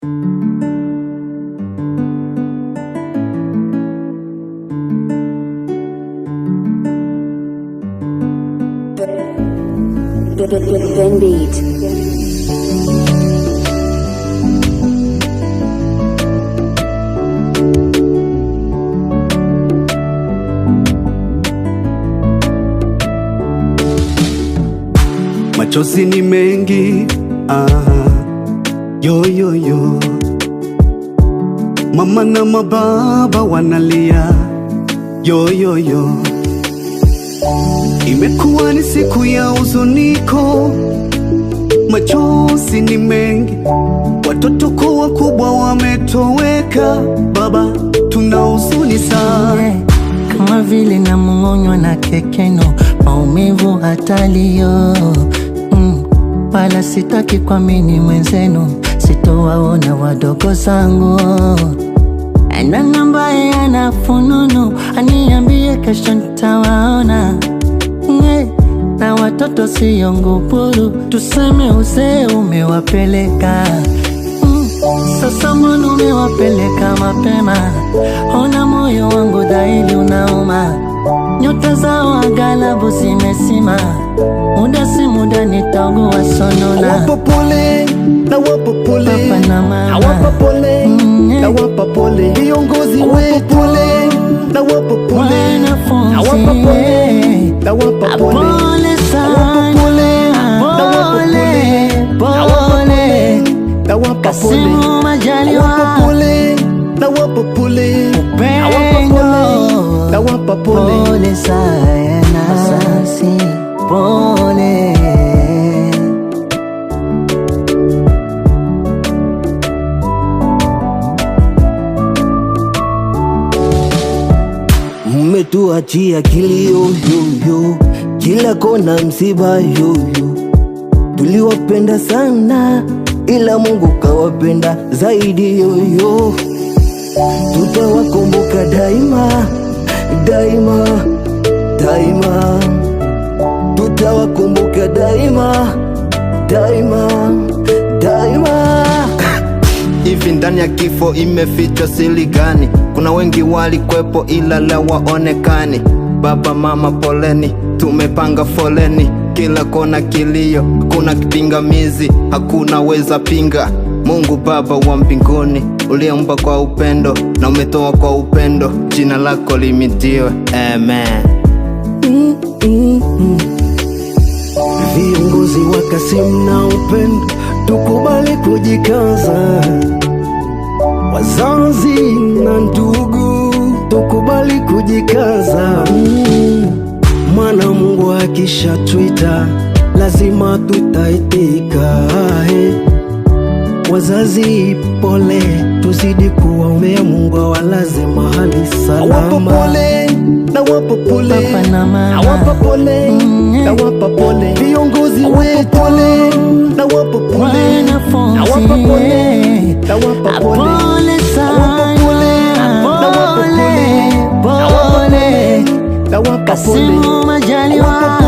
Ben Beat. Machozi ni mengi, yo yo yo. Mama na mababa wanalia, yo yo yo. Imekuwa ni siku ya huzuniko, machozi ni mengi, watoto kwa wakubwa wametoweka. Baba, tuna huzuni sana, kama vile na mng'onywa na kekeno, maumivu hatalio. Wala sitaki kuamini mwenzenu, sitowaona wadogo zangu. Ana ambaye ana fununu, aniambie kesho nitawaona. Na watoto siyo ngupuru, tuseme uzee umewapeleka. Sasa mbona umewapeleka mapema? Ona moyo wangu dhahiri unauma, nyota zao aghalabu zimesima. Muda si muda nitaugua sonona. Nawapa pole, nawapa pole, Papa na mama. nawapa pole, nawapa pole, viongozi wetu, nawapa pole, Wanafunzi, nawapa pole, nawapa pole, pole sana, pole, nawapa pole, Kasimu Majaliwa, nawapa pole, nawapa pole, Upendo, nawapa pole, pole sana, asasi, pole. Mmetuachia kilio yoyo, kila kona msiba yoyo. Tuliwapenda sana, ila Mungu kawapenda zaidi yoyo. Tutawakumbuka daima, daima, daima. Tutawakumbuka daima, daima, daima. Hivi ndani ya kifo imefichwa siri gani? Kuna wengi walikwepo ila leo waonekani. Baba mama poleni, tumepanga foleni, kila kona kilio, kuna kipingamizi, hakuna weza pinga. Mungu Baba wa mbinguni, uliumba kwa upendo na umetoa kwa upendo, jina lako limitiwe, amen. Viongozi wa Kasimu na Upendo, tukubali kujikaza. Wazazi na ndugu, tukubali kujikaza. Maana Mungu akishatwita lazima tutaitika. Wazazi pole, tuzidi kuwaombea Mungu awalaze mahali salama. nawapa pole, nawapa pole, Papa na mama. nawapa pole, nawapa pole, viongozi wetu, nawapa pole, Wanafunzi, nawapa pole, nawapa pole, pole sana, nawapa pole, pole, nawapa pole, Kasimu Majaliwa,